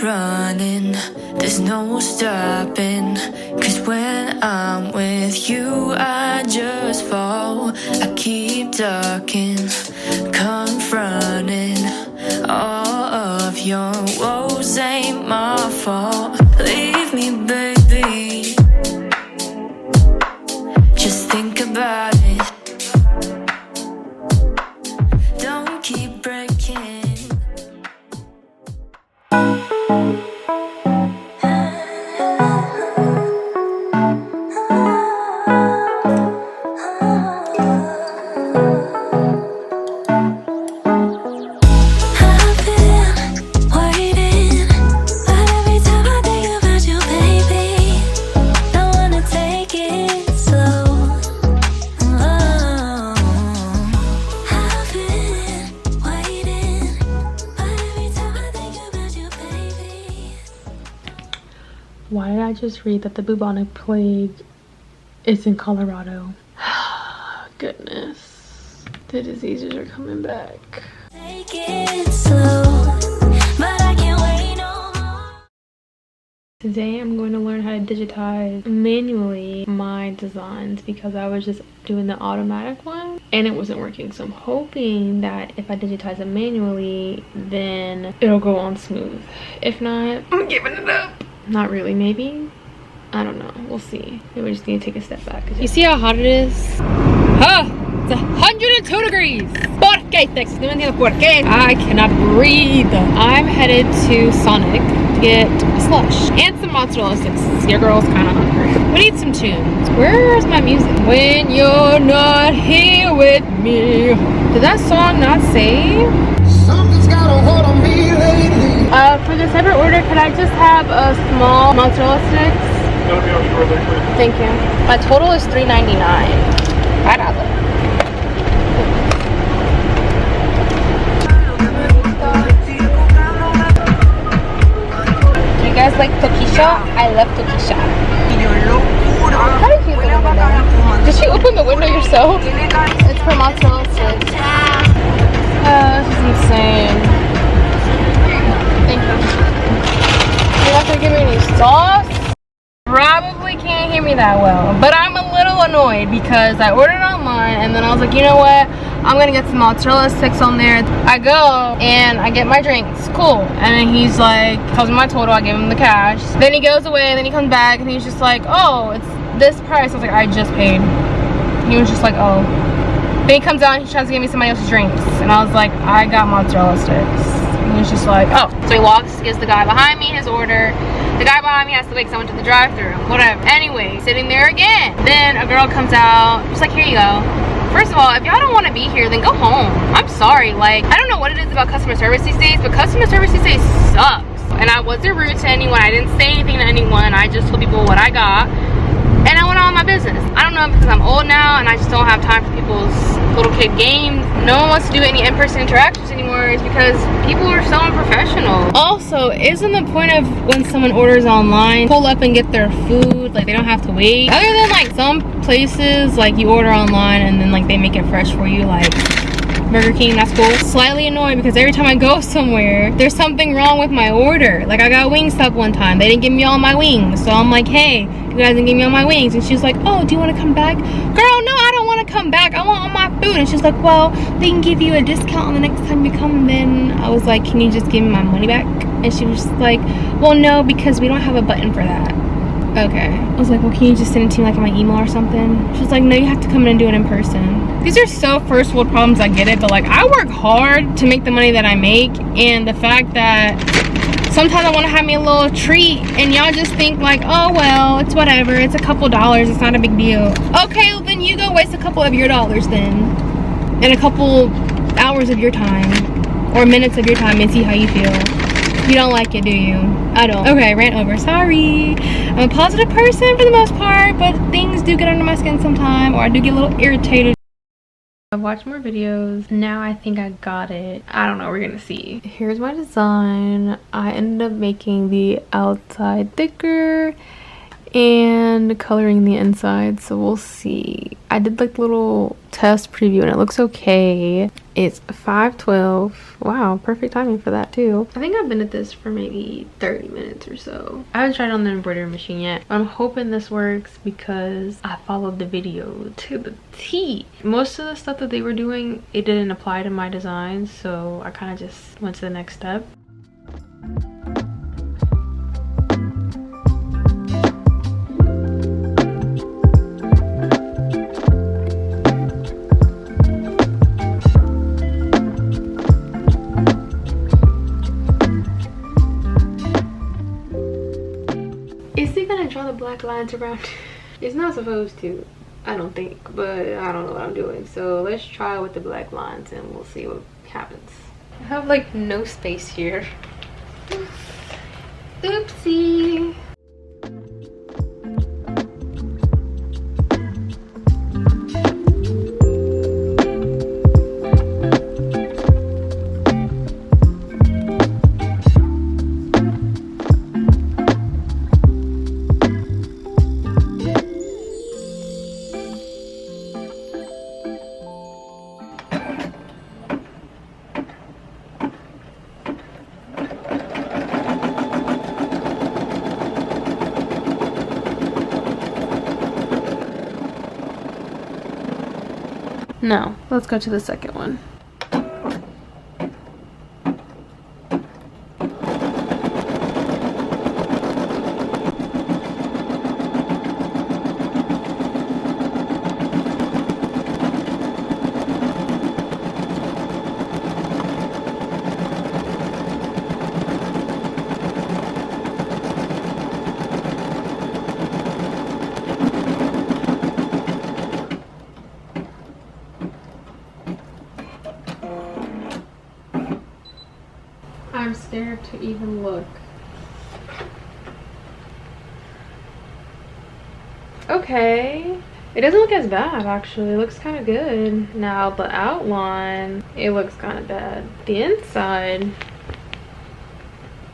running, there's no stopping. Cause when I'm with you, I just fall. I keep ducking, confronting. All of your woes ain't my fault. Leave me, baby. Just think about it. Don't keep breaking. Why did I just read that the bubonic plague is in Colorado? Goodness, the diseases are coming back. Take it slow, but I can't wait no more. Today I'm going to learn how to digitize manually my designs because I was just doing the automatic one and it wasn't working. So I'm hoping that if I digitize it manually, then it'll go on smooth. If not, I'm giving it up. Not really, maybe. I don't know. We'll see. Maybe we just need to take a step back. You see how hot it is? Huh? It's 102 degrees. ¿Por qué, Texas? No entiendo por qué. I cannot breathe. I'm headed to Sonic to get a slush and some mozzarella sticks. Your girl's kind of hungry. We need some tunes. Where's my music? When you're not here with me. Did that song not say? Something's got a hold on me lately. For the separate order, could I just have a small mozzarella sticks? That'll be on shortly, please. Thank you. My total is $3.99. Barato. Do you guys like Tokisha? I love Tokisha. How did you open the window? Did you open the window yourself? It's for mozzarella sticks. This is insane. Thank you. You're not gonna give me any sauce? Probably can't hear me that well, but I'm a little annoyed because I ordered online and then I was like, you know what, I'm gonna get some mozzarella sticks on there. I go and I get my drinks, cool, and then he's like, tells me my total, I give him the cash, then he goes away, then he comes back and he's just like, oh, it's this price. I was like, I just paid. He was just like, oh. Then he comes out and he tries to give me somebody else's drinks and I was like, I got mozzarella sticks. And he's just like, oh. So he walks, gives the guy behind me his order. The guy behind me has to wait because I went to the drive-thru. Whatever. Anyway, sitting there again. Then a girl comes out. She's like, here you go. First of all, if y'all don't want to be here, then go home. I'm sorry. Like, I don't know what it is about customer service these days, but customer service these days sucks. And I wasn't rude to anyone. I didn't say anything to anyone. I just told people what I got. And I went on my business. I don't know, because I'm old now and I just don't have time for people's little kid games. No one wants to do any in-person interactions anymore. It's because people are so unprofessional. Also, isn't the point of when someone orders online, pull up and get their food, like they don't have to wait? Other than like some places, like you order online and then like they make it fresh for you, like Burger King, that's cool. Slightly annoyed because every time I go somewhere, there's something wrong with my order. Like I got Wingstop one time, they didn't give me all my wings. So I'm like, hey, you guys didn't give me all my wings. And she's like, oh, do you want to come back? Girl, no, I don't want to come back. I want all my food. And she's like, well, they can give you a discount on the next time you come. And then I was like, can you just give me my money back? And she was like, well, no, because we don't have a button for that. Okay. I was like, well, can you just send it to me like in my email or something? She was like, no, you have to come in and do it in person. These are so first world problems, I get it, but like I work hard to make the money that I make, and the fact that sometimes I want to have me a little treat and y'all just think like, oh well, it's whatever, it's a couple dollars, it's not a big deal. Okay, well then you go waste a couple of your dollars then, and a couple hours of your time or minutes of your time and see how you feel. You don't like it, do you? I don't. Okay, rant over. Sorry. I'm a positive person for the most part, but things do get under my skin sometime, or I do get a little irritated. I've watched more videos. Now I think I got it. I don't know. We're gonna see. Here's my design. I ended up making the outside thicker and coloring the inside, so we'll see. I did like the little test preview and it looks okay. It's 5:12. Wow, perfect timing for that too. I think I've been at this for maybe 30 minutes or so. I haven't tried on the embroidery machine yet, but I'm hoping this works because I followed the video to the T. Most of the stuff that they were doing, it didn't apply to my designs, so I kind of just went to the next step. Is he gonna draw the black lines around? It's not supposed to, I don't think, but I don't know what I'm doing. So let's try with the black lines and we'll see what happens. I have like no space here. Oopsie. No, let's go to the second one. I'm scared to even look. Okay, it doesn't look as bad actually. It looks kind of good. Now the outline, it looks kind of bad. The inside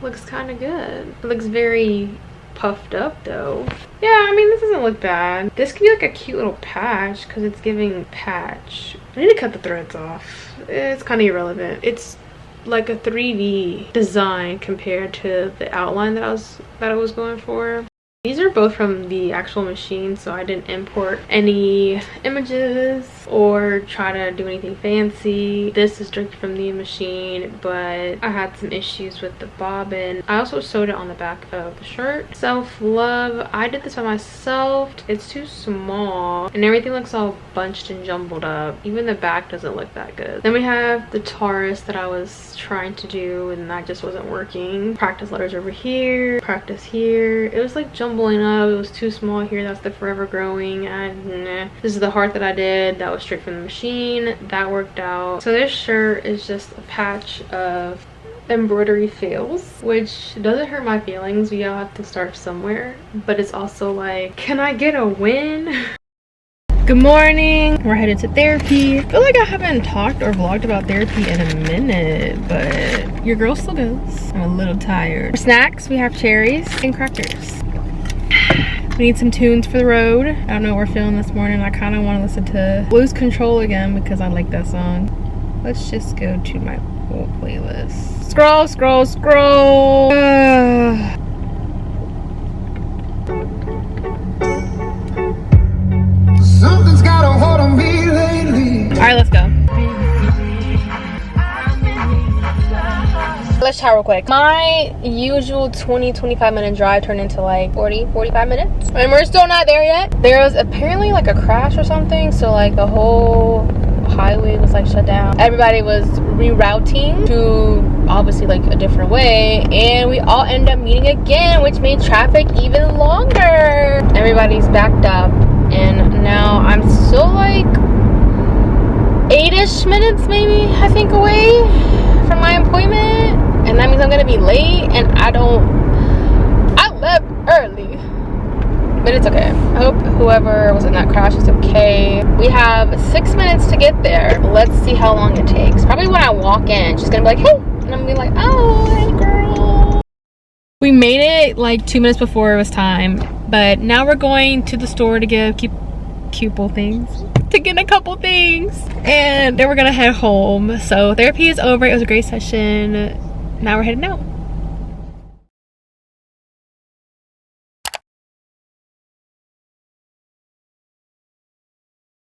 looks kind of good. It looks very puffed up though. Yeah, I mean, this doesn't look bad. This could be like a cute little patch because it's giving patch. I need to cut the threads off. It's kind of irrelevant. It's like a 3D design compared to the outline that I was going for. These are both from the actual machine, so I didn't import any images or try to do anything fancy. This is directly from the machine, but I had some issues with the bobbin. I also sewed it on the back of the shirt. Self-love, I did this by myself. It's too small and everything looks all bunched and jumbled up. Even the back doesn't look that good. Then we have the Taurus that I was trying to do and that just wasn't working. Practice letters over here, practice here. It was like jumbling up. It was too small here. That's the Forever Growing, and this is the heart that I did. That was straight from the machine. That worked out. So this shirt is just a patch of embroidery fails, which doesn't hurt my feelings. We all have to start somewhere, but it's also like, can I get a win? Good morning. We're headed to therapy. I feel like I haven't talked or vlogged about therapy in a minute, but your girl still goes. I'm a little tired. For snacks, we have cherries and crackers. We need some tunes for the road. I don't know what we're feeling this morning. I kind of want to listen to Lose Control again because I like that song. Let's just go to my whole playlist. Scroll, scroll, scroll. Something's got a hold on me lately. All right, let's go. Let's try real quick. My usual 20-25 minute drive turned into like 40-45 minutes. And we're still not there yet. There was apparently like a crash or something. So like the whole highway was like shut down. Everybody was rerouting to obviously like a different way. And we all ended up meeting again, which made traffic even longer. Everybody's backed up. And now I'm still like 8-ish minutes maybe, I think, away from my appointment. And that means I'm gonna be late, and I left early, but it's okay. I hope whoever was in that crash is okay. We have 6 minutes to get there. Let's see how long it takes. Probably when I walk in, she's gonna be like, hey, and I'm gonna be like, oh, hey girl. We made it like 2 minutes before it was time, but now we're going to the store to get a couple things. And then we're gonna head home. So therapy is over. It was a great session. Now we're heading out.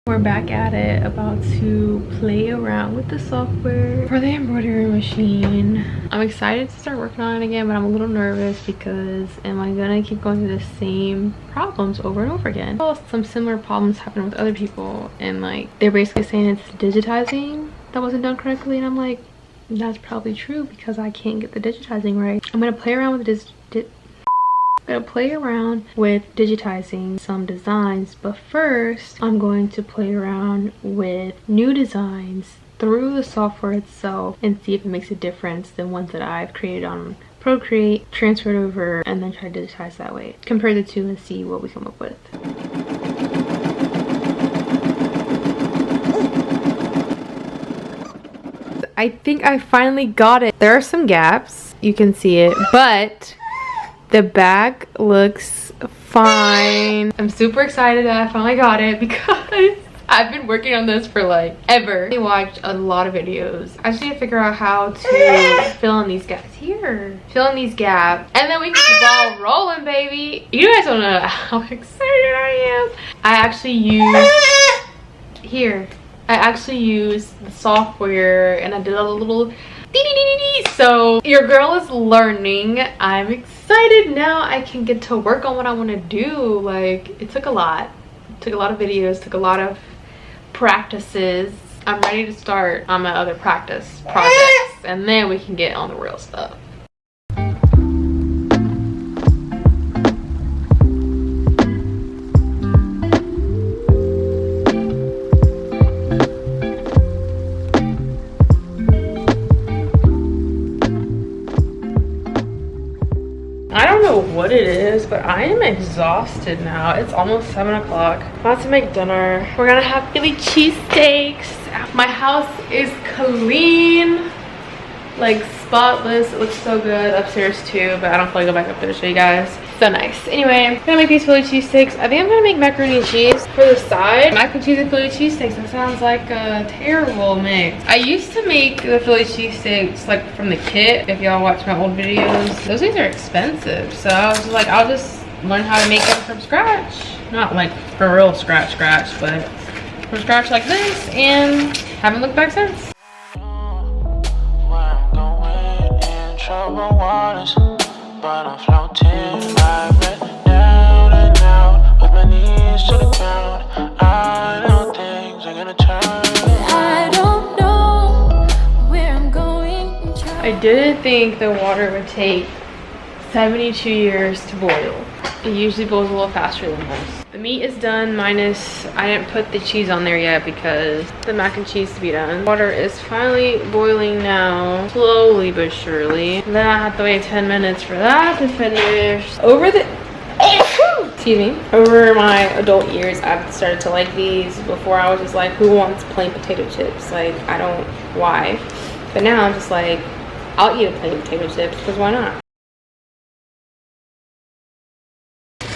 We're back at it, about to play around with the software for the embroidery machine. I'm excited to start working on it again, but I'm a little nervous because am I gonna keep going through the same problems over and over again? Well, some similar problems happen with other people, and like they're basically saying it's digitizing that wasn't done correctly, and I'm like, that's probably true because I can't get the digitizing right. I'm gonna play around with digitizing some designs, but first I'm going to play around with new designs through the software itself and see if it makes a difference than ones that I've created on Procreate, transferred over, and then try to digitize that way. Compare the two and see what we come up with. I think I finally got it. There are some gaps, you can see it, but the back looks fine. I'm super excited that I finally got it because I've been working on this for like ever. I watched a lot of videos. I just need to figure out how to fill in these gaps here. Fill in these gaps, and then we get the ball rolling, baby. You guys don't know how excited I am. I actually use the software and I did a little so your girl is learning. I'm excited now. I can get to work on what I want to do. Like, it took a lot. It took a lot of videos, took a lot of practices. I'm ready to start on my other practice projects, and then we can get on the real stuff. I don't know what it is, but I am exhausted now. It's almost 7 o'clock. About to make dinner. We're gonna have Philly cheesesteaks. My house is clean, like spotless. It looks so good upstairs too, but I don't feel like go back up there to show you guys. So nice. Anyway, I'm gonna make these Philly cheesesteaks. I think I'm gonna make macaroni and cheese for the side. Mac and cheese and Philly cheesesteaks. That sounds like a terrible mix. I used to make the Philly cheesesteaks like from the kit. If y'all watch my old videos, those things are expensive. So I was just like, I'll just learn how to make them from scratch. Not like for real scratch, but from scratch like this, and haven't looked back since. But I'm floating right down and out with my knees to the ground. I know things are gonna turn. I don't know where I'm going. I didn't think the water would take 72 years to boil. It usually boils a little faster than most. The meat is done minus, I didn't put the cheese on there yet because the mac and cheese to be done. Water is finally boiling now, slowly but surely. Then I have to wait 10 minutes for that to finish. Over my adult years, I've started to like these. Before I was just like, who wants plain potato chips? Like, I don't, why? But now I'm just like, I'll eat a plain potato chips because why not?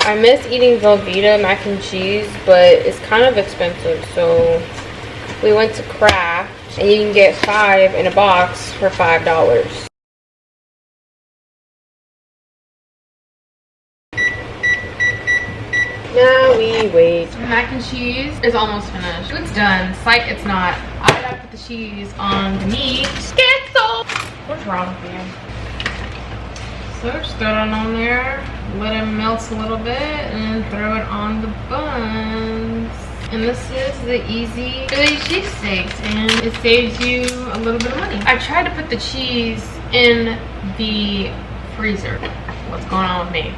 I miss eating Velveeta mac and cheese, but it's kind of expensive, so we went to Kraft, and you can get 5 in a box for $5. Now we wait. The mac and cheese is almost finished. It's done. Psych, it's not. I gotta put the cheese on the meat. Cancel! What's wrong with you? So just throw it on there, let it melt a little bit, and throw it on the buns. And this is the easy Philly cheesesteaks, and it saves you a little bit of money. I tried to put the cheese in the freezer. What's going on with me?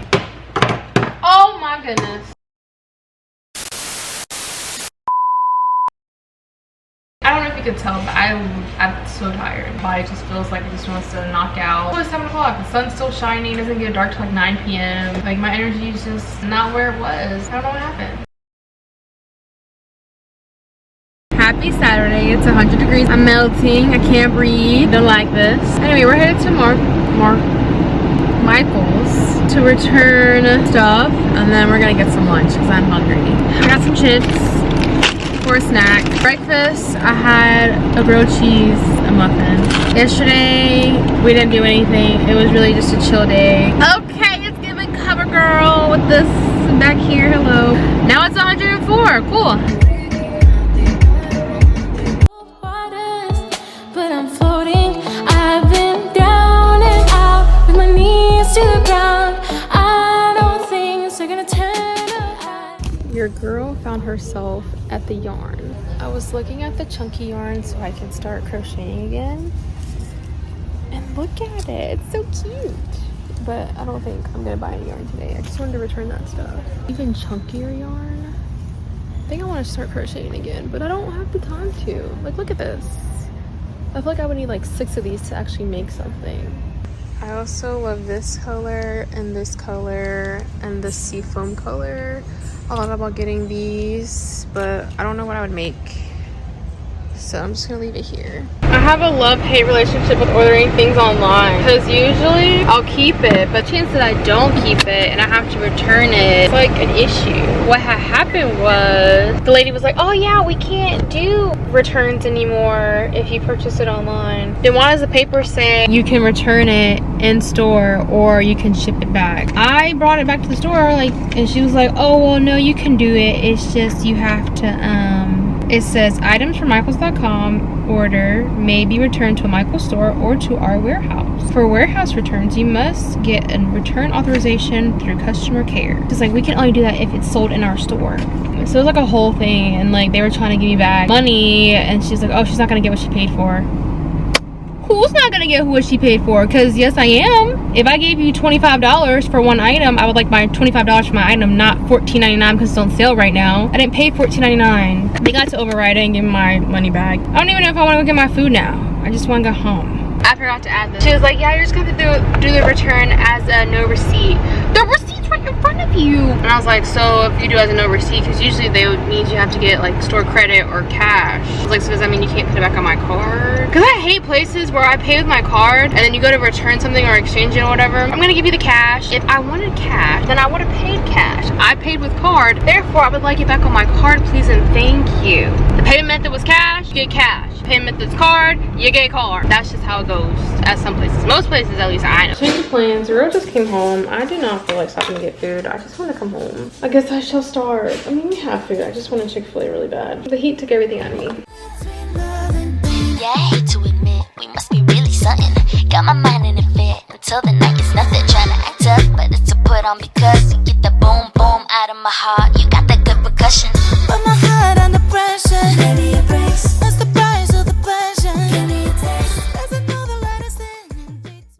Oh my goodness. I don't know if you can tell, but I'm so tired. My body just feels like it just wants to knock out. Oh, it's 7 o'clock. The sun's still shining. It doesn't get dark till like 9 p.m. Like, my energy is just not where it was. I don't know what happened. Happy Saturday. It's 100 degrees. I'm melting. I can't breathe. Don't like this. Anyway, we're headed to Michael's to return stuff, and then we're gonna get some lunch because I'm hungry. I got some chips for a snack. Breakfast, I had a grilled cheese, a muffin. Yesterday, we didn't do anything. It was really just a chill day. Okay, it's giving CoverGirl with this back here. Hello. Now it's 104. Cool. But I'm floating. I've been down and out with my knees to the ground. I know things are gonna turn out. Your girl found herself at the yarn. I was looking at the chunky yarn so I can start crocheting again. And look at it, it's so cute. But I don't think I'm gonna buy any yarn today. I just wanted to return that stuff. Even chunkier yarn. I think I want to start crocheting again, but I don't have the time to. Like, look at this. I feel like I would need like 6 of these to actually make something. I also love this color and this color and the seafoam color. I thought about getting these, but I don't know what I would make. So I'm just gonna leave it here. I have a love-hate relationship with ordering things online because usually I'll keep it, but the chance that I don't keep it and I have to return it, it's like an issue. What had happened was the lady was like, oh yeah, we can't do returns anymore if you purchase it online. Then why does the paper say you can return it in store or you can ship it back? I brought it back to the store, like, and she was like, oh well, no, you can do it. It's just you have to it says items from Michaels.com order may be returned to a Michaels store or to our warehouse. For warehouse returns, you must get a return authorization through customer care. It's like we can only do that if it's sold in our store. So it was like a whole thing, and like they were trying to give me back money, and she's like, oh, she's not gonna get what she paid for. Who's not gonna get what she paid for? Because yes, I am. If I gave you $25 for one item, I would like my $25 for my item, not $14.99 because it's on sale right now. I didn't pay $14.99. They got to override it and give me my money back. I don't even know if I want to go get my food now. I just want to go home. I forgot to add this. She was like, yeah, you're just gonna have to do the return as a no receipt. The receipt's right in front of you. And I was like, so if you do as a no receipt, because usually they would need you have to get like store credit or cash. I was like, so does that mean you can't put it back on my card? Because I hate places where I pay with my card and then you go to return something or exchange it or whatever. I'm gonna give you the cash. If I wanted cash, then I would have paid cash. I paid with card, therefore I would like it back on my card, please and thank you. The payment method was cash, you get cash. Payment method's card, you get card. That's just how it goes at some places. Most places, at least, I know. Change of plans. Ro just came home. I do not feel like stopping to get food. I just want to come home. I guess I shall start. I mean, we have food. I just want a Chick-fil-A really bad. The heat took everything out of me. Yeah, I hate to admit, we must be really something. Got my mind in a fit until the night.